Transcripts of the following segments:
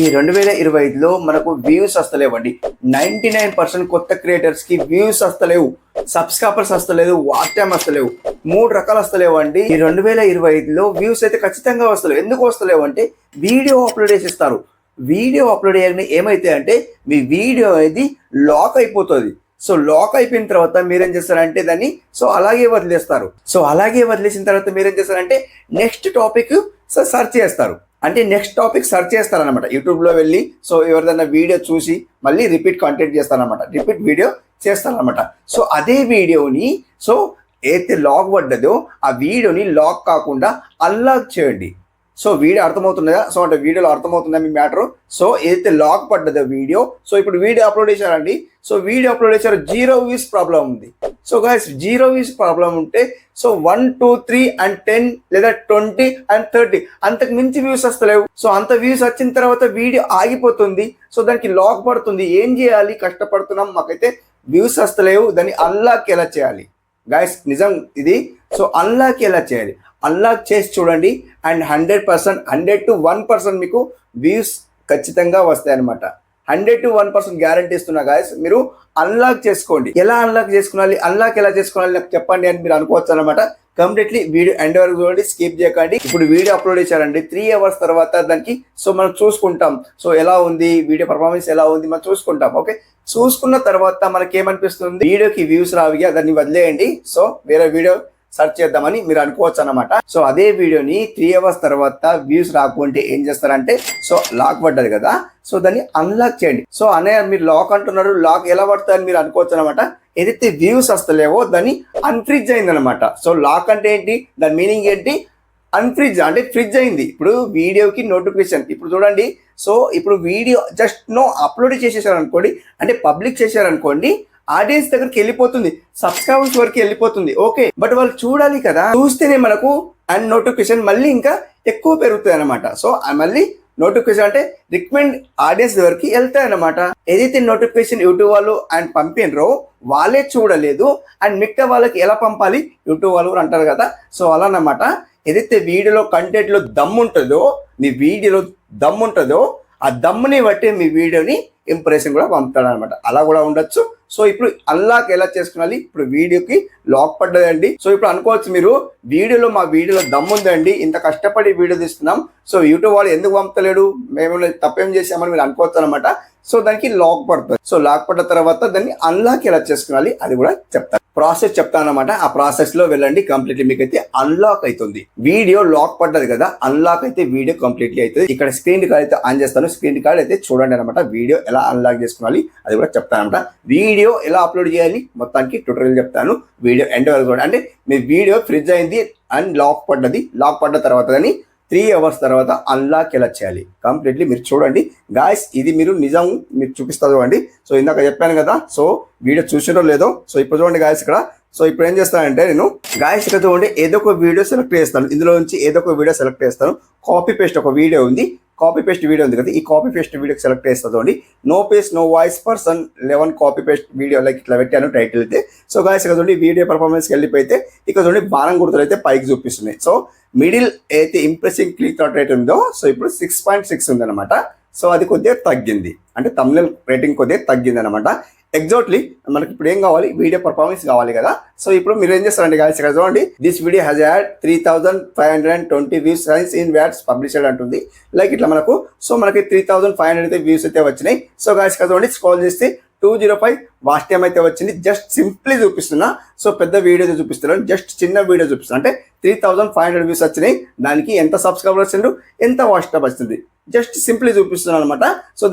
ఈ 2025లో మనకు వ్యూస్ వస్తలేవండి. 99% కొత్త క్రియేటర్స్ కి వ్యూస్ వస్తలేవు, సబ్స్క్రైబర్స్ వస్తలేదు, వాచ్ టైం వస్తలేవు, 3 రకాలు వస్తలేవండి. ఈ 2025లో వ్యూస్ అయితే ఖచ్చితంగా వస్తలేవు. ఎందుకు వస్తలేవు అంటే వీడియో అప్లోడ్ చేసిస్తారు. వీడియో అప్లోడ్ చేయగానే ఏమైతే అంటే మీ వీడియో అనేది లాక్ అయిపోతుంది. సో లాక్ అయిపోయిన తర్వాత మీరేం చేస్తారంటే దాన్ని అలాగే వదిలేస్తారు. అలాగే వదిలేసిన తర్వాత మీరేం చేస్తారంటే నెక్స్ట్ టాపిక్ సెర్చ్ చేస్తారు. అంటే నెక్స్ట్ టాపిక్ సెర్చ్ చేస్తారనమాట. యూట్యూబ్లో వెళ్ళి ఎవరిదైనా వీడియో చూసి మళ్ళీ రిపీట్ కంటెంట్ చేస్తారనమాట, రిపీట్ వీడియో చేస్తారనమాట. అదే వీడియోని ఏదైతే లాక్ పడ్డదో ఆ వీడియోని లాక్ కాకుండా అన్లాక్ చేయండి. వీడియో అర్థమవుతుందా? అంటే వీడియోలో అర్థమవుతుందా మీ మ్యాటర్? ఏదైతే లాక్ పడ్డదో వీడియో, ఇప్పుడు వీడియో అప్లోడ్ చేశారండి. వీడియో అప్లోడ్ చేశారు, 0 వ్యూస్ ప్రాబ్లం ఉంది. గైస్ 0 వ్యూస్ ప్రాబ్లం ఉంటే 1, 2, 3 and 10 లేదా 20 and 30 అంతకు మించి వ్యూస్ వస్తలేవు. అంత వ్యూస్ వచ్చిన తర్వాత వీడియో ఆగిపోతుంది. దానికి లాక్ పడుతుంది. ఏం చేయాలి? కష్టపడుతున్నాం, మాకైతే వ్యూస్ వస్తలేవు, దాన్ని అన్లాక్ ఎలా చేయాలి గైస్? నిజం ఇది. అన్లాక్ ఎలా చేయాలి? అన్లాక్ చేసి చూడండి అండ్ 100% 100 to 1% మీకు వ్యూస్ ఖచ్చితంగా వస్తాయి అనమాట. 100 to 1% గ్యారంటీ ఇస్తున్నా గాయస్. మీరు అన్లాక్ చేసుకోండి. ఎలా అన్లాక్ చేసుకోవాలి, అన్లాక్ ఎలా చేసుకోవాలి నాకు చెప్పండి అని మీరు అనుకోవచ్చు అనమాట. కంప్లీట్లీ వీడియో ఎండ్ వరకు చూడండి, స్కిప్ చేయకండి. ఇప్పుడు వీడియో అప్లోడ్ చేశారండి, 3 hours తర్వాత దానికి మనం చూసుకుంటాం. ఎలా ఉంది వీడియో పర్ఫార్మెన్స్, ఎలా ఉంది మనం చూసుకుంటాం. ఓకే, చూసుకున్న తర్వాత మనకి ఏమనిపిస్తుంది, వీడియోకి వ్యూస్ రావిగా దాన్ని వదిలేయండి. వేరే వీడియో సెర్చ్ చేద్దామని మీరు అనుకోవచ్చు అనమాట. అదే వీడియోని 3 hours తర్వాత వ్యూస్ రాకుంటే ఏం చేస్తారంటే లాక్ పడ్డది కదా, దాన్ని అన్లాక్ చేయండి. అనే మీరు లాక్ అంటున్నారు, లాక్ ఎలా పడుతుందని మీరు అనుకోవచ్చు అనమాట. ఏదైతే వ్యూస్ వస్తలేవో దాన్ని అన్ఫ్రిజ్ అయింది అనమాట. లాక్ అంటే ఏంటి, దాని మీనింగ్ ఏంటి? అన్ఫ్రిజ్ అంటే ఫ్రిడ్జ్ అయింది. ఇప్పుడు వీడియోకి నోటిఫికేషన్ ఇప్పుడు చూడండి. ఇప్పుడు వీడియో జస్ట్ అప్లోడ్ చేసేసారు అనుకోండి, అంటే పబ్లిక్ చేశారనుకోండి, ఆడియన్స్ దగ్గరికి వెళ్ళిపోతుంది, సబ్స్క్రైబర్స్ వరకు వెళ్ళిపోతుంది. ఓకే, బట్ వాళ్ళు చూడాలి కదా, చూస్తేనే మనకు అండ్ నోటిఫికేషన్ మళ్ళీ ఇంకా ఎక్కువ పెరుగుతాయి అనమాట. మళ్ళీ నోటిఫికేషన్ అంటే రికమెండ్ ఆడియన్స్ వరకు వెళ్తాయి అనమాట. ఏదైతే నోటిఫికేషన్ యూట్యూబ్ వాళ్ళు అండ్ పంపినరో వాళ్ళే చూడలేదు అండ్ మిగతా వాళ్ళకి ఎలా పంపాలి యూట్యూబ్ వాళ్ళు అంటారు కదా. అలా అన్నమాట. ఏదైతే వీడియోలో కంటెంట్లో దమ్ము ఉంటుందో, మీ వీడియోలో దమ్ము ఉంటుందో ఆ దమ్ముని బట్టి మీ వీడియోని ఇంప్రెషన్ కూడా పంపుతాడు అనమాట. అలా కూడా ఉండొచ్చు. ఇప్పుడు అన్లాక్ ఎలా చేసుకోవాలి? ఇప్పుడు వీడియోకి లాక్ పడ్డదండి. ఇప్పుడు అనుకోవచ్చు మీరు, మా వీడియోలో దమ్ముందండి, ఇంత కష్టపడి వీడియో తీస్తున్నాం, యూట్యూబ్ వాళ్ళు ఎందుకు పంపుతలేడు, మేము తప్పేం చేసామని మీరు అనుకోవచ్చు అనమాట. దానికి లాక్ పడుతుంది. లాక్ పడ్డ తర్వాత దాన్ని అన్లాక్ ఎలా చేసుకోవాలి అది కూడా చెప్తాను, ప్రాసెస్ చెప్తాను అనమాట. ఆ ప్రాసెస్ లో వెళ్ళండి, కంప్లీట్లీ మీకు అయితే అన్లాక్ అవుతుంది. వీడియో లాక్ పడ్డది కదా, అన్లాక్ అయితే వీడియో కంప్లీట్లీ అవుతుంది. ఇక్కడ స్క్రీన్ రికార్డ్ అయితే ఆన్ చేస్తాను, స్క్రీన్ రికార్డ్ అయితే చూడండి అనమాట. వీడియో ఎలా అన్లాక్ చేసుకోవాలి అది కూడా చెప్తాను అనమాట. వీడియో ఎలా అప్లోడ్ చేయాలి మొత్తానికి ట్యూటోరియల్ చెప్తాను. వీడియో ఎండ్ వరకు కూడా, అంటే మీ వీడియో ఫ్రిడ్జ్ అయింది అండ్ లాక్ పడ్డది, లాక్ పడ్డ తర్వాత కానీ 3 hours తర్వాత అన్లాక్ ఎలా చేయాలి కంప్లీట్లీ మీరు చూడండి గాయస్. ఇది మీరు నిజం మీరు చూపిస్తా చూడండి. ఇందాక చెప్పాను కదా, వీడియో చూసినో లేదో. ఇప్పుడు చూడండి గాయస్ ఇక్కడ. ఇప్పుడు ఏం చేస్తానంటే నేను గాయస్ ఇక్కడ చూడండి, ఏదో ఒక వీడియో సెలెక్ట్ చేస్తాను. ఇందులో నుంచి ఏదో ఒక వీడియో సెలెక్ట్ చేస్తాను. కాపీ పేస్ట్ ఒక వీడియో ఉంది, కాపీ పేస్ట్ వీడియో ఉంది కదా, ఈ కాపీ పేస్ట్ వీడియోకి సెలెక్ట్ చేస్తుంది. No face no voice person 11 copy paste video like ఇట్లా పెట్టాను టైటిల్ అయితే. గాయస్ ఇక్కడ చూడండి, వీడియో పర్ఫార్మెన్స్కి వెళ్ళిపోతే ఇక్కడ చూడండి బాణం గుర్తులు అయితే పైకి చూపిస్తున్నాయి. మిడిల్ అయితే ఇంప్రెసింగ్ క్లిక్ థాట్ రేట్ ఉందో ఇప్పుడు 6.6 ఉంది అనమాట. అది కొద్దిగా తగ్గింది, అంటే థంబ్నెయిల్ రేటింగ్ కొద్దిగా తగ్గింది అనమాట. ఎగ్జాక్ట్లీ మనకి ఇప్పుడు ఏం కావాలి, వీడియో పర్ఫార్మెన్స్ కావాలి కదా. ఇప్పుడు మీరు ఏం చేస్తారండి గాయస్ ఇక్కడ చూడండి, this video has had 3520 views in watts published అంటుంది. లైక్ ఇట్లా మనకు మనకి 3500 అయితే వ్యూస్ అయితే వచ్చినాయి. గాయస్ ఇక్కడ చూడండి, స్క్రోల్ చేస్తే 205 వాచ్ టైం అయితే వచ్చింది. జస్ట్ సింప్లీ చూపిస్తున్నా, పెద్ద వీడియో చూపిస్తున్నాను, జస్ట్ చిన్న వీడియో చూపిస్తున్నా. అంటే 3500 వ్యూస్ వచ్చినాయి, దానికి ఎంత సబ్స్క్రైబర్స్ వచ్చిండ్రు, ఎంత వాచ్ టైం వచ్చింది, జస్ట్ సింప్లీ చూపిస్తున్నాను అనమాట.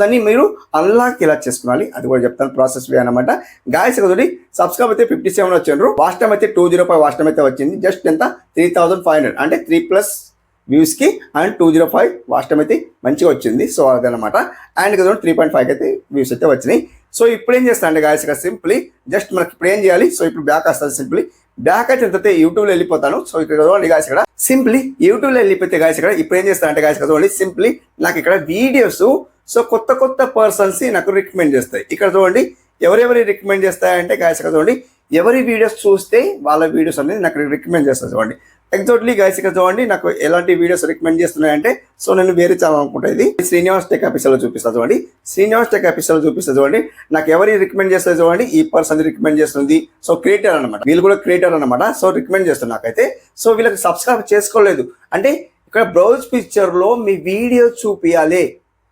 దాన్ని మీరు అన్లాక్ ఎలా చేసుకోవాలి అది కూడా చెప్తాను, ప్రాసెస్ వే అనమాట. గాయస్ ఒకటి సబ్స్క్రైబ్ అయితే 57 వచ్చిండ్రు, వాచ్ టైం అయితే 205 వాచ్ టైం అయితే వచ్చింది. జస్ట్ ఎంత 3500 అంటే 3+ వ్యూస్కి అండ్ 205 వాచ్ టైం అయితే మంచిగా వచ్చింది. అదనమాట. అండ్ ఇక్కడ 3.5 అయితే వ్యూస్ అయితే వచ్చినాయి. ఇప్పుడు ఏం చేస్తా అంటే గాయస్ ఇక్కడ సింప్లీ జస్ట్ మనకి ఇప్పుడు ఏం చేయాలి, ఇప్పుడు బ్యాక్ వస్తుంది. సింప్లీ బ్యాక్ అయితే యూట్యూబ్లో వెళ్ళిపోతాను. ఇక్కడ చూడండి గాయస్ ఇక్కడ సింప్లీ యూట్యూబ్లో వెళ్ళిపోతే గాయస్ ఇక్కడ ఇప్పుడు ఏం చేస్తానంటే గాయస్ ఇక్కడ చూడండి, సింప్లీ నాకు ఇక్కడ వీడియోస్ కొత్త కొత్త పర్సన్స్ నాకు రికమెండ్ చేస్తాయి. ఇక్కడ చూడండి ఎవరెవరి రికమెండ్ చేస్తాయంటే గాయస్ ఇక్కడ చూడండి, ఎవరి వీడియోస్ చూస్తే వాళ్ళ వీడియోస్ అనేది నాకు రికమెండ్ చేస్తారు. చూడండి ఎగ్జాక్ట్లీ గైస్ ఇక్కడ చూడండి నాకు ఎలాంటి వీడియోస్ రికమెండ్ చేస్తున్నాయంటే సో నేను వేరే ఛానల్ అనుకుంటా ఇది శ్రీనివాస్ టెక్ ఎపిసోడ్ లో చూపిస్తా చూడండి. శ్రీనివాస్ టెక్ ఎపిసోడ్ లో చూపిస్తా చూడండి. నాకు ఎవరి రికమెండ్ చేస్తుంది చూడండి, ఈ పర్సన్ రికమెండ్ చేస్తుంది. సో క్రియేటర్ అనమాట, వీళ్ళు కూడా క్రియేటర్ అనమాట. సో రికమెండ్ చేస్తారు నాకైతే. సో వీళ్ళకి సబ్స్క్రైబ్ చేసుకోలేదు అంటే ఇక్కడ బ్రౌజ్ పిక్చర్ లో మీ వీడియో చూపియాలి.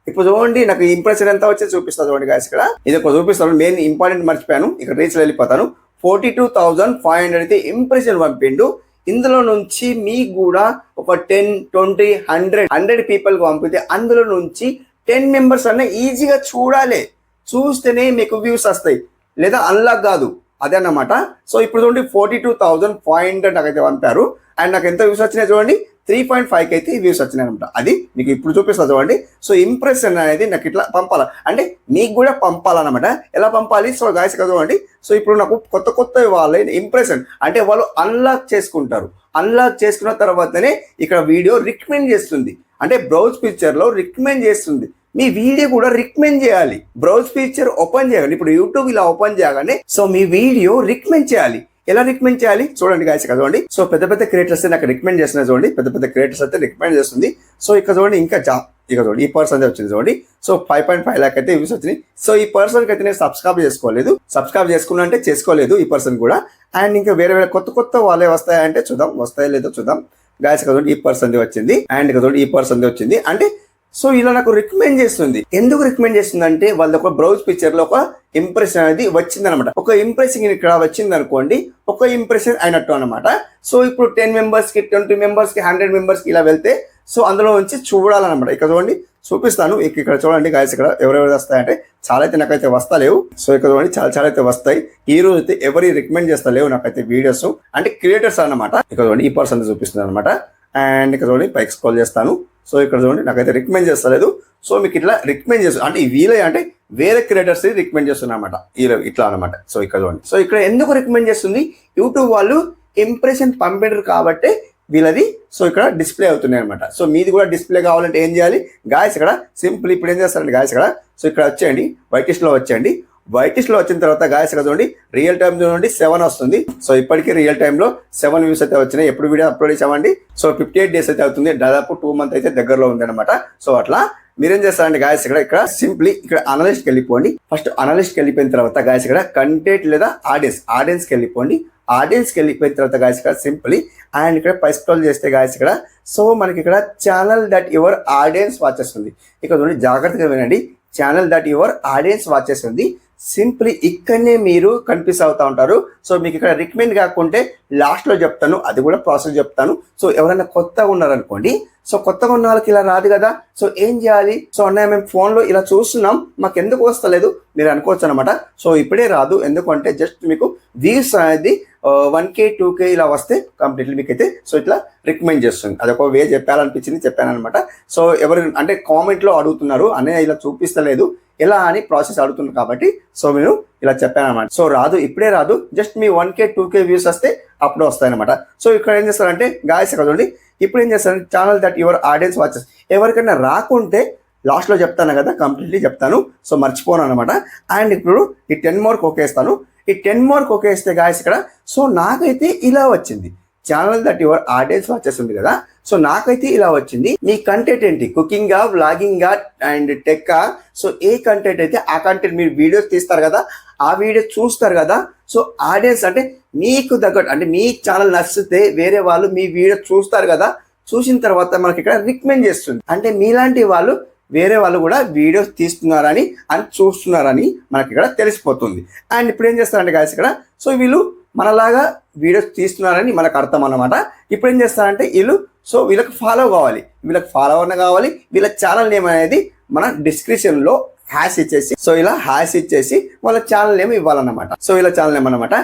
ఇప్పుడు చూడండి నాకు ఇంప్రెషన్ ఎంత వచ్చి చూపిస్తా చూడండి గాయస్. ఇక్కడ ఇది ఒక చూపిస్తాను, మెయిన్ ఇంపార్టెంట్ మర్చిపోయాను. ఇక్కడ రీచ్ వెళ్ళిపోతాను. 42,500 అయితే ఇంప్రెషన్ పంపిండు. ఇందులో నుంచి మీకు కూడా ఒక 10, 20, 100 పీపుల్కి పంపితే అందులో నుంచి 10 మెంబర్స్ అన్న ఈజీగా చూడాలి. చూస్తేనే మీకు వ్యూస్ వస్తాయి, లేదా అన్లాక్ కాదు, అదే అన్నమాట. సో ఇప్పుడు చూడండి 42,500 నాకైతే పంపారు. అండ్ నాకు ఎంత వ్యూస్ వచ్చినాయి చూడండి, 3.5 అయితే వ్యూస్ వచ్చినాయి అనమాట. అది మీకు ఇప్పుడు చూపిస్తా చూడండి. సో ఇంప్రెషన్ అనేది నాకు ఇట్లా పంపాలి అంటే మీకు కూడా పంపాలన్నమాట. ఎలా పంపాలి? సో గాయస్ చూడండి. సో ఇప్పుడు నాకు కొత్త వాళ్ళ ఇంప్రెషన్ అంటే వాళ్ళు అన్లాక్ చేసుకుంటారు. అన్లాక్ చేసుకున్న తర్వాతనే ఇక్కడ వీడియో రికమెండ్ చేస్తుంది. అంటే బ్రౌజ్ పిక్చర్ లో రికమెండ్ చేస్తుంది. మీ వీడియో కూడా రికమెండ్ చేయాలి. బ్రౌజ్ పిక్చర్ ఓపెన్ చేయాలి. ఇప్పుడు యూట్యూబ్ ఇలా ఓపెన్ చేయగానే సో మీ వీడియో రికమెండ్ చేయాలి. ఎలా రికమెండ్ చేయాలి చూడండి గాయస్ ఇక్కడ చూడండి. సో పెద్ద క్రియేటర్స్ నాకు రికమెండ్ చేస్తున్నా చూడండి. పెద్ద క్రియేటర్స్ అయితే రికమెండ్ చేస్తుంది. సో ఇక్కడ చూడండి ఇంకా ఇక చూడండి ఈ పర్సన్ వచ్చింది చూడండి. సో 5.5 లాక్ అయితే వ్యూస్ వచ్చినాయి. సో ఈ పర్సన్ కి అయితే నేను సబ్స్క్రైబ్ చేసుకోలేదు. సబ్స్క్రైబ్ చేసుకున్నా అంటే చేసుకోలేదు ఈ పర్సన్ కూడా. అండ్ ఇంకా వేరే కొత్త వాళ్ళే వస్తాయంటే చూద్దాం, వస్తాయో లేదో చూద్దాం గాయస్. ఇక్కడ చూడండి ఈ పర్సన్ వచ్చింది. అండ్ ఇక్కడ చూడండి ఈ పర్సన్ వచ్చింది. అంటే సో ఇలా నాకు రికమెండ్ చేస్తుంది. ఎందుకు రికమెండ్ చేస్తుంది అంటే వాళ్ళ ఒక బ్రౌజ్ పిక్చర్ లో ఒక ఇంప్రెషన్ అనేది వచ్చింది అనమాట. ఒక ఇంప్రెషన్ ఇక్కడ వచ్చింది అనుకోండి, ఒక ఇంప్రెషన్ అయినట్టు అనమాట. సో ఇప్పుడు 10 మెంబర్స్ కి, 20 మెంబర్స్ కి, 100 మెంబర్స్ కి ఇలా వెళ్తే సో అందులో నుంచి చూడాలన్నమాట. ఇక్కడ చూడండి చూపిస్తాను. ఇక్కడ చూడండి గాయస్ ఇక్కడ ఎవరెవరు వస్తాయంటే చాలా అయితే నాకైతే వస్తలేవు. సో ఇక్కడ చూడండి చాలా అయితే వస్తాయి. ఈ రోజు అయితే ఎవరి రికమెండ్ చేస్తలేవు నాకైతే వీడియోస్, అంటే క్రియేటర్స్ అన్నమాట. ఇక్కడ చూడండి ఈ పర్సన్ చూపిస్తుంది అనమాట. అండ్ ఇక్కడ చూడండి పైకి స్క్రోల్ చేస్తాను. సో ఇక్కడ చూడండి నాకైతే రికమెండ్ చేస్తలేదు. సో మీకు ఇట్లా రికమెండ్ చేస్తుంది అంటే వీలే అంటే వేరే క్రియేటర్స్ రికమెండ్ చేస్తున్నా అనమాట. ఇట్లా అనమాట. సో ఇక్కడ చూడండి. సో ఇక్కడ ఎందుకు రికమెండ్ చేస్తుంది? యూట్యూబ్ వాళ్ళు ఇంప్రెషన్ పంపించరు కాబట్టి వీళ్ళది సో ఇక్కడ డిస్ప్లే అవుతున్నాయి అనమాట. సో మీది కూడా డిస్ప్లే కావాలంటే ఏం చేయాలి గాయస్? ఇక్కడ సింపుల్ ఇప్పుడు ఏం చేస్తారండి గాయస్ ఇక్కడ సో ఇక్కడ వచ్చేయండి వైటిష్ లో వచ్చేయండి. వైటిష్ లో వచ్చిన తర్వాత గాయస్ ఇక్కడ చూడండి రియల్ టైమ్ చూడండి 7 వస్తుంది. సో ఇప్పటికీ రియల్ టైమ్ లో 7 వ్యూస్ అయితే వచ్చినాయి. ఎప్పుడు వీడియో అప్లోడ్ చేసామండి? సో 58 డేస్ అయితే అవుతుంది. దాదాపు 2 మంత్ అయితే దగ్గరలో ఉంది అనమాట. సో అట్లా మీరేం చేస్తారంటే గాయస్ ఇక్కడ సింప్లీ ఇక్కడ అనలిస్ట్ కి వెళ్ళిపోండి. ఫస్ట్ అనలిస్ట్ కి వెళ్ళిపోయిన తర్వాత గాయస్ ఇక్కడ కంటెంట్ లేదా ఆడియన్స్ కి వెళ్ళిపోండి. ఆడియన్స్ కి వెళ్ళిపోయిన తర్వాత గాయస్ ఇక్కడ సింప్లీ అండ్ ఇక్కడ పై స్క్రోల్ చేస్తే గాయస్ ఇక్కడ సో మనకి ఇక్కడ channel that your audience watches ఉంది. ఇక్కడ చూడండి జాగ్రత్తగా వినండి. Channel that your audience watches ఉంది. సింప్లీ ఇక్కడనే మీరు కన్ఫ్యూజ్ అవుతా ఉంటారు. సో మీకు ఇక్కడ రికమెండ్ కాకుంటే లాస్ట్ లో చెప్తాను, అది కూడా ప్రాసెస్ చెప్తాను. సో ఎవరైనా కొత్తగా ఉన్నారనుకోండి, సో కొత్తగా ఉన్న వాళ్ళకి ఇలా రాదు కదా, సో ఏం చేయాలి? సో అన్నయ్య మేము ఫోన్ లో ఇలా చూస్తున్నాం, మాకు ఎందుకు వస్తలేదు మీరు అనుకోవచ్చు అనమాట. సో ఇప్పుడే రాదు, ఎందుకంటే జస్ట్ మీకు వ్యూస్ అనేది 1K 2K ఇలా వస్తే కంప్లీట్లీ మీకు అయితే సో ఇట్లా రికమెండ్ చేస్తుంది. అదొక వే చెప్పాను అనమాట. సో ఎవరు అంటే కామెంట్ లో అడుగుతున్నారు అన్నయ్య ఇలా చూపిస్తలేదు ఎలా అని ప్రాసెస్ అడుగుతున్నారు కాబట్టి సో నేను ఇలా చెప్పాను అనమాట. సో రాదు, ఇప్పుడే రాదు, జస్ట్ మీ 1K 2K వ్యూస్ వస్తే అప్పుడు వస్తాయన్నమాట. సో ఇక్కడ ఏం చేస్తారంటే గాయస్ ఇక్కడ చూడండి ఇప్పుడు ఏం చేస్తారంటే channel that your audience watches ఎవరికైనా రాకుంటే లాస్ట్ లో చెప్తాను కదా, కంప్లీట్లీ చెప్తాను. సో మర్చిపోను అనమాట. అండ్ ఇప్పుడు ఈ 10 మోర్ కొకేస్తాను. ఈ 10 మోర్ కొకేస్తే గాయస్ ఇక్కడ సో నాకైతే ఇలా వచ్చింది. Channel that your audience watches ఉంది కదా, సో నాకైతే ఇలా వచ్చింది. మీ కంటెంట్ ఏంటి? కుకింగ్ గా, వ్లాగింగ్ గా and tech. So A content అయితే ఆ కంటెంట్ మీరు వీడియోస్ తీస్తారు కదా, ఆ వీడియో చూస్తారు కదా. సో ఆడియన్స్ అంటే మీకు తగ్గట్టు అంటే మీ ఛానల్ నచ్చితే వేరే వాళ్ళు మీ వీడియో చూస్తారు కదా, చూసిన తర్వాత మనకి ఇక్కడ రికమెండ్ చేస్తుంది. అంటే మీలాంటి వాళ్ళు వేరే వాళ్ళు కూడా వీడియోస్ తీస్తున్నారని అని చూస్తున్నారని మనకి ఇక్కడ తెలిసిపోతుంది. అండ్ ఇప్పుడు ఏం చేస్తారంటే గాయస్ ఇక్కడ సో వీళ్ళు మనలాగా వీడియోస్ తీస్తున్నారని మనకు అర్థం అన్నమాట. ఇప్పుడు ఏం చేస్తారంటే వీళ్ళకి ఫాలో కావాలి, వీళ్ళకి ఫాలోవర్ కావాలి. వీళ్ళ ఛానల్ నేమ్ అనేది మన డిస్క్రిప్షన్ లో హ్యాష్ ఇచ్చేసి సో ఇలా హ్యాష్ ఇచ్చేసి వాళ్ళ ఛానల్ నేమ్ ఇవ్వాలన్నమాట. సో ఇలా ఛానల్ నేమ్ అన్నమాట.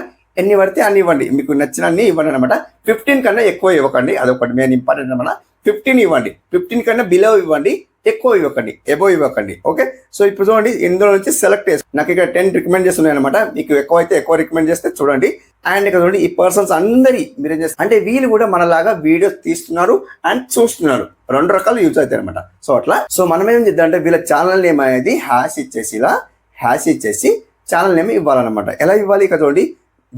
ఎన్ని పడితే అన్ని ఇవ్వండి, మీకు నచ్చిన అన్ని ఇవ్వండి అనమాట. 15 కన్నా ఎక్కువ ఇవ్వకండి, అదొకటి మెయిన్ ఇంపార్టెంట్ అనమాట. 15 ఇవ్వండి, 15 కన్నా బిలో ఇవ్వండి, ఎక్కువ ఇవ్వకండి, ఎబో ఇవ్వకండి. ఓకే, సో ఇప్పుడు చూడండి ఇందులో నుంచి సెలెక్ట్ చేసి నాకు ఇక్కడ 10 రికమెండ్ చేస్తున్నాయి అనమాట. మీకు ఎక్కువ అయితే ఎక్కువ రికమెండ్ చేస్తే చూడండి. అండ్ ఇక్కడ చూడండి ఈ పర్సన్స్ అందరి మీరేం చేస్తారు అంటే వీళ్ళు కూడా మనలాగా వీడియోస్ తీస్తున్నారు అండ్ చూస్తున్నారు, 2 రకాలు యూజ్ అవుతాయి అనమాట. సో అట్లా సో మనం ఏం చేద్దాం అంటే వీళ్ళ ఛానల్ నేమ్ అనేది హ్యాష్ ఇచ్చేసి ఇలా హ్యాష్ ఇచ్చేసి ఛానల్ నేమ్ ఇవ్వాలన్నమాట. ఎలా ఇవ్వాలి? ఇక్కడ చూడండి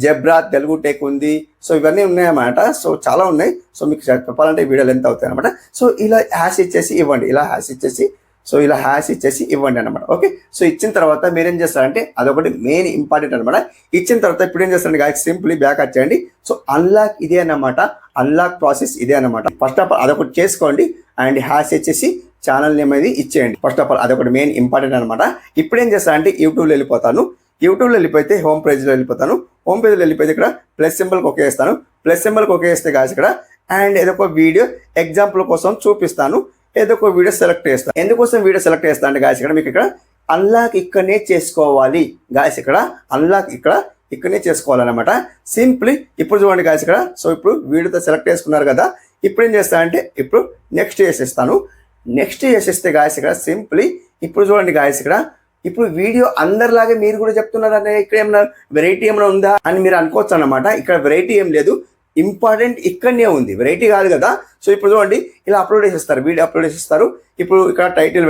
జెబ్రా తెలుగు టెక్ ఉంది. సో ఇవన్నీ ఉన్నాయన్నమాట. సో చాలా ఉన్నాయి. సో మీకు చెప్పాలంటే ఈ వీడియోలు ఎంత అవుతాయి అనమాట. సో ఇలా హ్యాష్ ఇచ్చేసి ఇవ్వండి, ఇలా హ్యాష్ ఇచ్చేసి ఇవ్వండి అనమాట. ఓకే, సో ఇచ్చిన తర్వాత మీరు ఏం చేస్తారంటే అదొకటి మెయిన్ ఇంపార్టెంట్ అనమాట. ఇచ్చిన తర్వాత ఇప్పుడు ఏం చేస్తారంటే గాయస్ సింప్లీ బ్యాక్ వచ్చేయండి. సో అన్లాక్ ఇదే అనమాట, అన్లాక్ ప్రాసెస్ ఇదే అనమాట. ఫస్ట్ ఆఫ్ ఆల్ అదొకటి చేసుకోండి అండ్ హ్యాష్ ఇచ్చేసి ఛానల్ నేమ్ అనేది ఇచ్చేయండి. ఫస్ట్ ఆఫ్ ఆల్ అదొకటి మెయిన్ ఇంపార్టెంట్ అనమాట. ఇప్పుడు ఏం చేస్తానంటే యూట్యూబ్లో వెళ్ళిపోతాను. యూట్యూబ్లో వెళ్ళిపోతే హోమ్ పేజ్లో వెళ్ళిపోతాను. హోమ్ పేజ్లో వెళ్ళిపోతే ఇక్కడ ప్లస్ సింబల్కి ఓకే వేస్తాను. ప్లస్ సింబల్కి ఓకే వేస్తే గాయస్ ఇక్కడ అండ్ ఏదో ఒక వీడియో ఎగ్జాంపుల్ కోసం చూపిస్తాను. ఏదో ఒక వీడియో సెలెక్ట్ చేస్తాను. ఎందుకోసం వీడియో సెలెక్ట్ చేస్తాను అంటే గాయస్ ఇక్కడ మీకు ఇక్కడ అన్లాక్ ఇక్కడనే చేసుకోవాలి గాయస్. ఇక్కడ అన్లాక్ ఇక్కడనే చేసుకోవాలన్నమాట. సింప్లీ ఇప్పుడు చూడండి గాయస్ ఇక్కడ. సో ఇప్పుడు వీడియోతో సెలెక్ట్ చేసుకున్నారు కదా. ఇప్పుడు ఏం చేస్తానంటే ఇప్పుడు నెక్స్ట్ చేసేస్తాను. నెక్స్ట్ చేసేస్తే గాయస్ ఇక్కడ సింప్లీ ఇప్పుడు చూడండి గాయస్ ఇక్కడ ఇప్పుడు వీడియో అందరిలాగే మీరు కూడా చెప్తున్నారనే ఇక్కడ ఏమైనా వెరైటీ ఏమైనా ఉందా అని మీరు అనుకోవచ్చు అన్నమాట. ఇక్కడ వెరైటీ ఏం లేదు, ఇంపార్టెంట్ ఇక్కడనే ఉంది, వెరైటీ కాదు కదా. సో ఇప్పుడు చూడండి ఇలా అప్లోడ్ చేసేస్తారు, వీడియో అప్లోడ్ చేసేస్తారు. ఇప్పుడు ఇక్కడ టైటిల్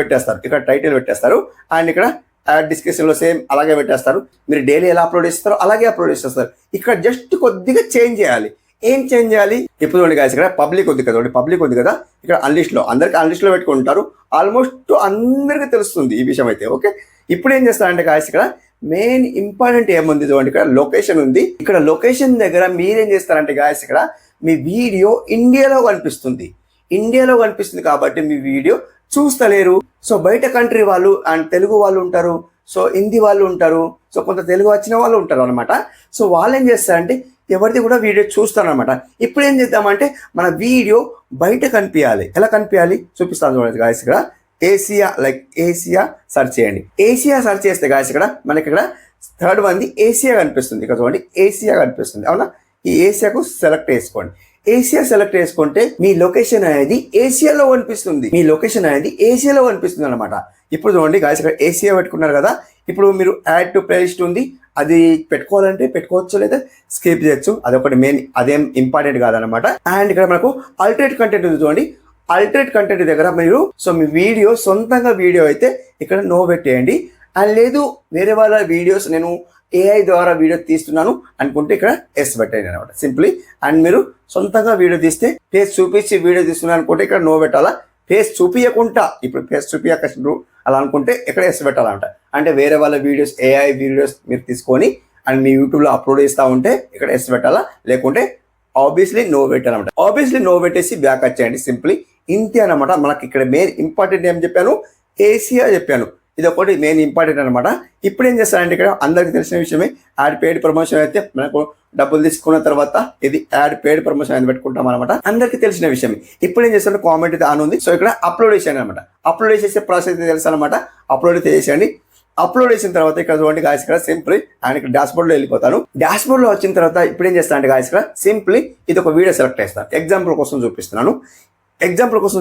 పెట్టేస్తారు అండ్ ఇక్కడ యాడ్ డిస్క్రిప్షన్లో సేమ్ అలాగే పెట్టేస్తారు. మీరు డైలీ ఎలా అప్లోడ్ చేస్తారో అలాగే అప్లోడ్ చేసేస్తారు. ఇక్కడ జస్ట్ కొద్దిగా చేంజ్ చేయాలి. ఏం చేంజ్ చేయాలి? ఇప్పుడు చూడండి గాయస్ ఇక్కడ పబ్లిక్ ఉంది కదా, పబ్లిక్ ఉంది కదా. ఇక్కడ అన్లిస్ట్లో అందరికి అన్లిస్ట్లో పెట్టుకుంటారు. ఆల్మోస్ట్ అందరికీ తెలుస్తుంది ఈ విషయం అయితే. ఓకే, ఇప్పుడు ఏం చేస్తారంటే గాయస్ ఇక్కడ మెయిన్ ఇంపార్టెంట్ ఏముంది చూడండి, ఇక్కడ లొకేషన్ ఉంది. ఇక్కడ లొకేషన్ దగ్గర మీరేం చేస్తారంటే గాయస్ ఇక్కడ మీ వీడియో ఇండియాలో కనిపిస్తుంది కాబట్టి మీ వీడియో చూస్తలేరు. సో బయట కంట్రీ వాళ్ళు అండ్ తెలుగు వాళ్ళు ఉంటారు, సో హిందీ వాళ్ళు ఉంటారు, సో కొంత తెలుగు వచ్చిన వాళ్ళు ఉంటారు అనమాట. సో వాళ్ళు ఏం చేస్తారంటే ఎవరిది కూడా వీడియో చూస్తారనమాట. ఇప్పుడు ఏం చేద్దామంటే మన వీడియో బయట కనిపించాలి. ఎలా కనిపించాలి చూపిస్తాను చూడండి గాయస్ ఇక్కడ ఏసియా సెర్చ్ చేయండి. ఏసియా సెర్చ్ చేస్తే గాయస్ ఇక్కడ మనకి ఇక్కడ థర్డ్ వన్ ఏసియా కనిపిస్తుంది. ఇక్కడ చూడండి ఏసియా కనిపిస్తుంది, అవునా? ఈ ఏసియాకు సెలెక్ట్ చేసుకోండి. ఏసియా సెలెక్ట్ చేసుకుంటే మీ లొకేషన్ అనేది ఏసియాలో కనిపిస్తుంది, అనమాట. ఇప్పుడు చూడండి గాయస్ ఇక్కడ ఏసియా పెట్టుకున్నారు కదా. ఇప్పుడు మీరు యాడ్ టు ప్లేలిస్ట్ ఉంది, అది పెట్టుకోవాలంటే పెట్టుకోవచ్చు, లేదా స్కిప్ చేయొచ్చు. అదొకటి మెయిన్, అదేం ఇంపార్టెంట్ కాదనమాట. అండ్ ఇక్కడ మనకు అల్టరేట్ కంటెంట్ ఉంది చూడండి. అల్టరేట్ కంటెంట్ దగ్గర మీరు సో మీ వీడియో సొంతంగా వీడియో అయితే ఇక్కడ నో పెట్టేయండి. అండ్ లేదు వేరే వాళ్ళ వీడియోస్ నేను ఏఐ ద్వారా వీడియో తీస్తున్నాను అనుకుంటే ఇక్కడ ఎస్ పెట్టండి అనమాట సింప్లీ. అండ్ మీరు సొంతంగా వీడియో తీస్తే ఫేస్ చూపించి వీడియో తీస్తున్నాను అనుకుంటే ఇక్కడ నో పెట్టాలా. ఫేస్ చూపించకుండా ఇప్పుడు ఫేస్ చూపించక అలా అనుకుంటే ఇక్కడ ఎస్ పెట్టాలంట. అంటే వేరే వాళ్ళ వీడియోస్ ఏఐ వీడియోస్ మీరు తీసుకొని అండ్ మీ యూట్యూబ్లో అప్లోడ్ చేస్తూ ఉంటే ఇక్కడ ఎస్ పెట్టాలా, లేకుంటే ఆబ్వియస్లీ నో పెట్టాలన్నమాట. ఆబ్వియస్లీ నో పెట్టేసి బ్యాక్ వచ్చేయండి సింప్లీ. ఇంతే అనమాట. మనకి ఇక్కడ మెయిన్ ఇంపార్టెంట్ ఏం చెప్పాను, ఏసియా చెప్పాను. ఇది ఒకటి మెయిన్ ఇంపార్టెంట్ అనమాట. ఇప్పుడు ఏం చేస్తారంటే ఇక్కడ అందరికి తెలిసిన విషయమే యాడ్ పెయిడ్ ప్రమోషన్ అయితే మనకు డబ్బులు తీసుకున్న తర్వాత ఇది యాడ్ పెయిడ్ ప్రమోషన్ అనేది పెట్టుకుంటాం అనమాట. అందరికీ తెలిసిన విషయమే. ఇప్పుడు ఏం చేస్తారంటే కామెంట్ అయితే ఆన్ ఉంది. సో ఇక్కడ అప్లోడ్ చేసేయండి అనమాట. అప్లోడ్ చేసే ప్రాసెస్ అయితే తెలుసు అనమాట. అప్లోడ్ అయితే చేసేయండి. అప్లోడ్ చేసిన తర్వాత ఇక్కడ చూడండి గాయస్ ఇక్కడ సింప్లీ అండ్ ఇక్కడ డాష్బోర్డ్లో వెళ్ళిపోతాను. డాష్బోర్డ్లో వచ్చిన తర్వాత ఇప్పుడు ఏం చేస్తానంటే గాయస్ ఇక్కడ సింప్లీ ఇది ఒక వీడియో సెలెక్ట్ చేస్తాను. ఎగ్జాంపుల్ కోసం చూపిస్తున్నాను.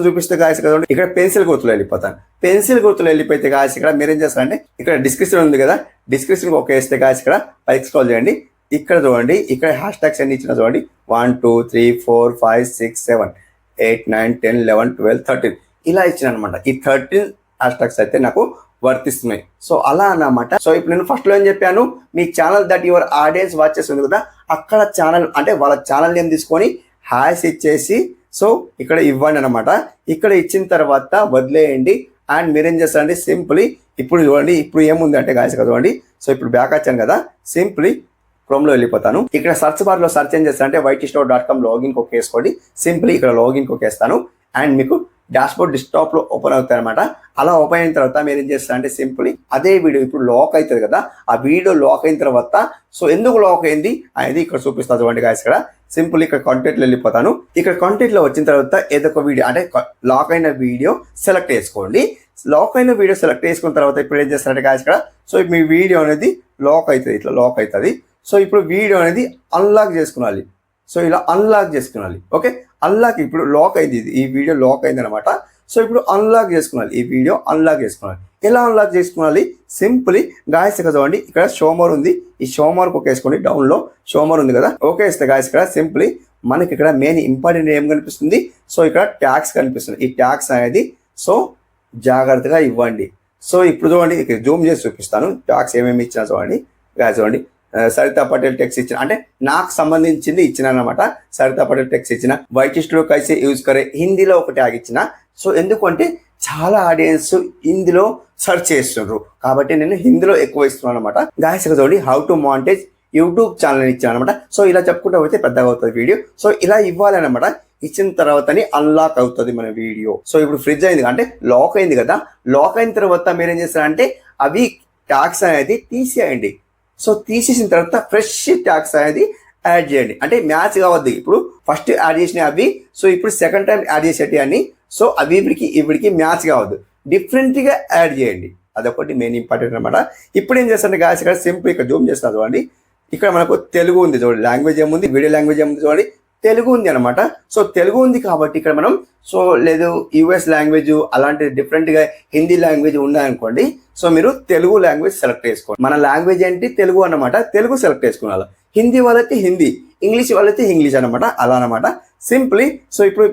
చూపిస్తే గాయస్ కదా ఇక్కడ పెన్సిల్ గుర్తులు వెళ్ళిపోతాను. పెన్సిల్ గుర్తులు వెళ్ళిపోతే గాయస్ ఇక్కడ మీరు ఏం చేస్తారంటే ఇక్కడ డిస్క్రిప్షన్ ఉంది కదా, డిస్క్రిప్షన్ ఒక వేస్తే గాయస్ ఇక్కడ పైకి స్క్రోల్ చేయండి. ఇక్కడ చూడండి ఇక్కడ హ్యాష్ ట్యాగ్స్ అన్ని ఇచ్చిన చూడండి 1 2 3 4 5 6 7 8 9 10 11 12 13 ఇలా ఇచ్చిన అనమాట. ఈ 13 హ్యాష్ ట్యాగ్స్ అయితే నాకు వర్తిస్తున్నాయి. సో అలా అన్నమాట. సో ఇప్పుడు నేను ఫస్ట్లో ఏం చెప్పాను, మీ channel that your audience watches ఉంది కదా, అక్కడ ఛానల్ అంటే వాళ్ళ ఛానల్ నేమ్ తీసుకొని హ్యాష్ ఇచ్చేసి సో ఇక్కడ ఇవ్వండి అనమాట. ఇక్కడ ఇచ్చిన తర్వాత వదిలేయండి. అండ్ మీరేం చేస్తారంటే సింప్లీ ఇప్పుడు చూడండి ఇప్పుడు ఏముంది అంటే గాయస్ కదా చూడండి. సో ఇప్పుడు బ్యాక్ వచ్చాను కదా, సింప్లీ క్రోమ్లో వెళ్ళిపోతాను. ఇక్కడ సర్చ్ బార్లో సర్చ్ ఏం చేస్తానంటే whitestore.com లాగిన్ కోక్ వేసుకోండి. సింప్లీ ఇక్కడ లాగిన్ కోక్ వేస్తాను. అండ్ మీకు డాష్బోర్డ్ డెస్క్టాప్లో ఓపెన్ అవుతాయి అనమాట. అలా ఓపెన్ అయిన తర్వాత మీరు ఏం చేస్తారంటే సింప్లీ అదే వీడియో ఇప్పుడు లాక్ అవుతుంది కదా, ఆ వీడియో లాక్ అయిన తర్వాత సో ఎందుకు లాక్ అయింది అనేది ఇక్కడ చూపిస్తాను చూడండి గాయస్. ఇక్కడ సింపుల్ ఇక్కడ కాంటెంట్లో వెళ్ళిపోతాను. ఇక్కడ కాంటెంట్లో వచ్చిన తర్వాత ఏదో ఒక వీడియో అంటే లాక్ అయిన వీడియో సెలెక్ట్ చేసుకోండి. లాక్ అయిన వీడియో సెలెక్ట్ చేసుకున్న తర్వాత ఇప్పుడు ఏం చేస్తారంటే గాయస్ ఇక్కడ సో మీ వీడియో అనేది లాక్ అవుతుంది, ఇట్లా లాక్ అవుతుంది. సో ఇప్పుడు వీడియో అనేది అన్లాక్ చేసుకోవాలి. సో ఇలా అన్లాక్ చేసుకోవాలి. ఓకే, అన్లాక్ ఇప్పుడు లాక్ అయింది, ఈ వీడియో లాక్ అయింది అనమాట. సో ఇప్పుడు అన్లాక్ చేసుకోవాలి, ఈ వీడియో అన్లాక్ చేసుకోవాలి. ఎలా అన్లాక్ చేసుకోవాలి? సింప్లీ గాయస్ ఇక్కడ చూడండి ఇక్కడ షోమోర్ ఉంది, ఈ షోమోర్ ఒక వేసుకోండి. డౌన్లో షోమోర్ ఉంది కదా, ఓకే ఇస్తే గాయస్ ఇక్కడ సింప్లీ మనకి ఇక్కడ మెయిన్ ఇంపార్టెంట్ ఏం కనిపిస్తుంది, సో ఇక్కడ ట్యాగ్స్ కనిపిస్తుంది. ఈ ట్యాగ్స్ అనేది సో జాగ్రత్తగా ఇవ్వండి. సో ఇప్పుడు చూడండి ఇక్కడ జూమ్ చేసి చూపిస్తాను ట్యాగ్స్ ఏమేమి ఇచ్చినా చూడండి గాయస్. చూడండి సరితా పటేల్ టెక్స్ట్ ఇచ్చిన, అంటే నాకు సంబంధించింది ఇచ్చిన అనమాట. సరితా పటేల్ టెక్స్ట్ ఇచ్చిన, వైట్ స్టూడియో కైసే యూజ్ కరే హిందీలో ఒక ట్యాగ్ ఇచ్చిన. సో ఎందుకంటే చాలా ఆడియన్స్ హిందీలో సెర్చ్ చేస్తున్నారు కాబట్టి నేను హిందీలో ఎక్కువ ఇస్తున్నాను అనమాట. గాయస్ చూడండి, how to monetize YouTube channel ఇచ్చాను అనమాట. సో ఇలా చెప్పుకుంటూ పోతే పెద్దగా అవుతుంది వీడియో. సో ఇలా ఇవ్వాలి అనమాట. ఇచ్చిన తర్వాతని అన్లాక్ అవుతుంది మన వీడియో. సో ఇప్పుడు ఫ్రిడ్జ్ అయింది అంటే లాక్ అయింది కదా, లాక్ అయిన తర్వాత మీరు ఏం చేస్తారంటే అవి ట్యాగ్స్ అనేది తీసేయండి. సో తీసేసిన తర్వాత ఫ్రెష్ ట్యాగ్స్ అనేది యాడ్ చేయండి. అంటే మ్యాచ్ కావద్దు. ఇప్పుడు ఫస్ట్ యాడ్ చేసిన అవి, సో ఇప్పుడు సెకండ్ టైం యాడ్ చేసేటి అని, సో అవి ఇవిడికి మ్యాచ్ కావద్దు, డిఫరెంట్గా యాడ్ చేయండి. అదొకటి మెయిన్ ఇంపార్టెంట్ అనమాట. ఇప్పుడు ఏం చేస్తారంటే గాయస్ ఇక్కడ సింపుల్ ఇక్కడ జూమ్ చేస్తారు చూడండి. ఇక్కడ మనకు తెలుగు ఉంది చూడండి, లాంగ్వేజ్ ఏముంది, వీడియో లాంగ్వేజ్ ఏముంది చూడండి, తెలుగు ఉంది అనమాట. సో తెలుగు ఉంది కాబట్టి ఇక్కడ మనం సో లేదు యూఎస్ లాంగ్వేజ్ అలాంటి డిఫరెంట్గా హిందీ లాంగ్వేజ్ ఉన్నాయనుకోండి, సో మీరు తెలుగు లాంగ్వేజ్ సెలెక్ట్ చేసుకోండి. మన లాంగ్వేజ్ ఏంటి తెలుగు అన్నమాట, తెలుగు సెలెక్ట్ చేసుకోవాలి. హిందీ వాళ్ళైతే హిందీ, ఇంగ్లీష్ వాళ్ళైతే ఇంగ్లీష్ అనమాట, అలా అనమాట సింప్లీ. సో ఇప్పుడు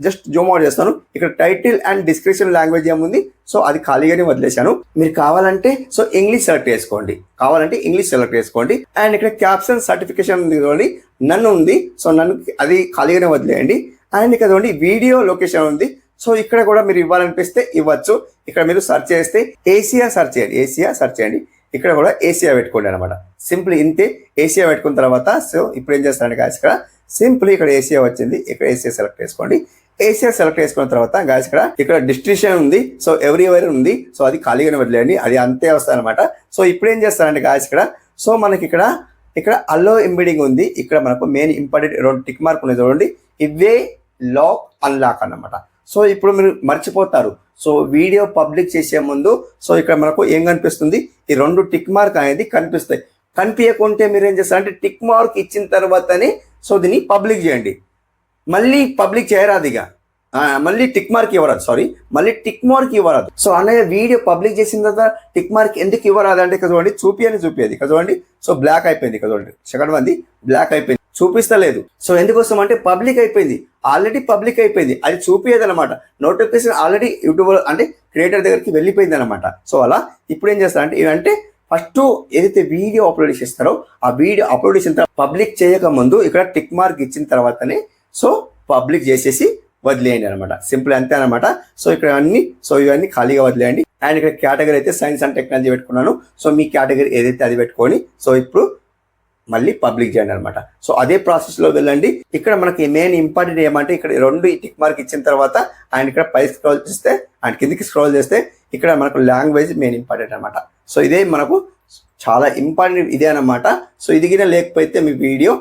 జస్ట్ జూమ్ అవుట్ చేస్తాను. ఇక్కడ టైటిల్ అండ్ డిస్క్రిప్షన్ లాంగ్వేజ్ ఏముంది, సో అది ఖాళీగానే వదిలేశాను. మీరు కావాలంటే సో ఇంగ్లీష్ సెలెక్ట్ చేసుకోండి, కావాలంటే ఇంగ్లీష్ సెలెక్ట్ చేసుకోండి. అండ్ ఇక్కడ క్యాప్షన్ సర్టిఫికేషన్ ఉంది చూడండి, నన్ను ఉంది, సో నన్ను అది ఖాళీగానే వదిలేయండి. అండ్ ఇక్కడ చూడండి వీడియో లొకేషన్ ఉంది, సో ఇక్కడ కూడా మీరు ఇవ్వాలనిపిస్తే ఇవ్వచ్చు. ఇక్కడ మీరు సెర్చ్ చేస్తే ఏసియా సెర్చ్ చేయండి, ఏసియా సెర్చ్ చేయండి. ఇక్కడ కూడా ఏసియా పెట్టుకోండి అనమాట. సింపుల్ ఇంతే. ఏసియా పెట్టుకున్న తర్వాత సో ఇప్పుడు ఏం చేస్తారంటే గాయస్ ఇక్కడ సింపుల్ ఇక్కడ ఏసియా వచ్చింది, ఇక్కడ ఏసియా సెలెక్ట్ చేసుకోండి. ఏసియా సెలెక్ట్ చేసుకున్న తర్వాత గాయస్ ఇక్కడ డిస్ట్రిబ్యూషన్ ఉంది, సో ఎవ్రీవేర్ ఉంది, సో అది ఖాళీగానే వదిలేయండి, అది అంతే వస్తుంది అనమాట. సో ఇప్పుడు ఏం చేస్తారంటే గాయస్ సో మనకి ఇక్కడ అల్లో ఎంబెడింగ్ ఉంది. ఇక్కడ మనకు మెయిన్ ఇంపార్టెంట్ 2 టిక్ మార్క్ ఉన్నాయి చూడండి, ఇవే లాక్ అన్లాక్ అన్నమాట. సో ఇప్పుడు మీరు మర్చిపోతారు. సో వీడియో పబ్లిక్ చేసే ముందు సో ఇక్కడ మనకు ఏం కనిపిస్తుంది, ఈ 2 టిక్ మార్క్ అనేది కనిపిస్తాయి. కనిపించకుంటే మీరు ఏం చేస్తారంటే టిక్ మార్క్ ఇచ్చిన తర్వాతనే సో దీన్ని పబ్లిక్ చేయండి. మళ్ళీ పబ్లిక్ చేయరాదు, ఇక మళ్ళీ టిక్ మార్క్ ఇవ్వరాదు, సారీ మళ్ళీ టిక్ మార్క్ ఇవ్వరాదు. సో అన్నయ్య వీడియో పబ్లిక్ చేసిన తర్వాత టిక్ మార్క్ ఎందుకు ఇవ్వరాదు అంటే ఇక్కడ చూడండి చూపియది ఇక్కడ చూడండి. సో బ్లాక్ అయిపోయింది ఇక్కడ చూడండి, సెకండ్ మంది బ్లాక్ అయిపోయింది, చూపిస్తలేదు. సో ఎందుకోసం అంటే పబ్లిక్ అయిపోయింది, ఆల్రెడీ పబ్లిక్ అయిపోయింది, అది చూపియదు అనమాట. నోటిఫికేషన్ ఆల్రెడీ యూట్యూబ్ అంటే క్రియేటర్ దగ్గరికి వెళ్ళిపోయింది అనమాట. సో అలా ఇప్పుడు ఏం చేస్తారంటే ఇవంటే ఫస్ట్ ఏదైతే వీడియో అప్లోడ్ చేస్తారో ఆ వీడియో అప్లోడ్ చేసిన తర్వాత పబ్లిక్ చేయక ముందు ఇక్కడ టిక్ మార్క్ ఇచ్చిన తర్వాతనే సో పబ్లిక్ చేసేసి వదిలేయండి అనమాట. సింపుల్ అంతే అనమాట. సో ఇక్కడ ఇవన్నీ ఖాళీగా వదిలేయండి. అండ్ ఇక్కడ కేటగిరీ అయితే సైన్స్ అండ్ టెక్నాలజీ పెట్టుకున్నాను. సో మీ కేటగిరీ ఏదైతే అది పెట్టుకొని సో ఇప్పుడు మళ్ళీ పబ్లిక్ చేయండి అనమాట. సో అదే ప్రాసెస్లో వెళ్ళండి. ఇక్కడ మనకి మెయిన్ ఇంపార్టెంట్ ఏమంటే ఇక్కడ 2 టిక్ మార్క్ ఇచ్చిన తర్వాత అండ్ ఇక్కడ పై స్క్రోల్ చేస్తే అండ్ కిందికి స్క్రోల్ చేస్తే ఇక్కడ మనకు లాంగ్వేజ్ మెయిన్ ఇంపార్టెంట్ అనమాట. సో ఇదే మనకు చాలా ఇంపార్టెంట్ ఇదే అనమాట. సో ఇది గిన లేకపోతే మీ వీడియో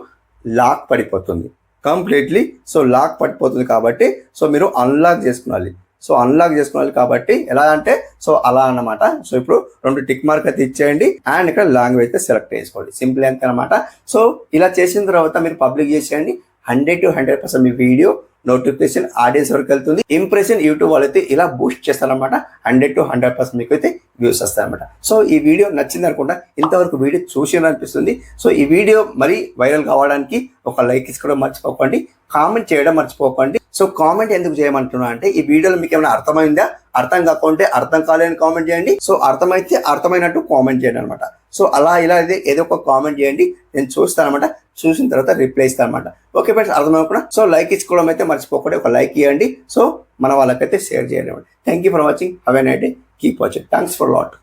లాక్ పడిపోతుంది కంప్లీట్లీ. సో లాక్ పడిపోతుంది కాబట్టి సో మీరు అన్లాక్ చేసుకోవాలి. సో అన్లాక్ చేసుకోవాలి కాబట్టి ఎలా అంటే సో అలా అన్నమాట. సో ఇప్పుడు 2 టిక్ మార్క్ అయితే ఇచ్చేయండి అండ్ ఇక్కడ లాంగ్వేజ్ అయితే సెలెక్ట్ చేసుకోండి. సింపుల్ అంతే అనమాట. సో ఇలా చేసిన తర్వాత మీరు పబ్లిక్ చేసేయండి. 100 to 100% me video notification audience వరకు వెళ్తుంది. ఇంప్రెషన్ యూట్యూబ్ వాళ్ళైతే ఇలా బూస్ట్ చేస్తారనమాట. 100 to 100% మీకు అయితే వ్యూస్ వస్తాయన్నమాట. సో ఈ వీడియో నచ్చింది అనుకుంటా, ఇంతవరకు వీడియో చూసిననిపిస్తుంది. సో ఈ వీడియో మరీ వైరల్ కావడానికి ఒక లైక్ ఇసుకోవడం మర్చిపోకండి, కామెంట్ చేయడం మర్చిపోకండి. సో కామెంట్ ఎందుకు చేయమంటున్నా అంటే ఈ వీడియోలో మీకు ఏమైనా అర్థమైందా, అర్థం కాకుంటే అర్థం కాలేని కామెంట్ చేయండి. సో అర్థమైతే అర్థమైనట్టు కామెంట్ చేయండి అనమాట. సో అలా ఇలా అయితే ఏదో ఒక కామెంట్ చేయండి, నేను చూస్తాను అనమాట. చూసిన తర్వాత రిప్లై ఇస్తాను అనమాట. ఓకే ఫ్రెండ్స్, అర్థమవుకుండా సో లైక్ ఇచ్చుకోవడం అయితే మర్చిపోకండి, ఒక లైక్ ఇవ్వండి. సో మన వాళ్ళకైతే షేర్ చేయండి. Thank you for watching. Have a night day. Keep watching. Thanks for lot.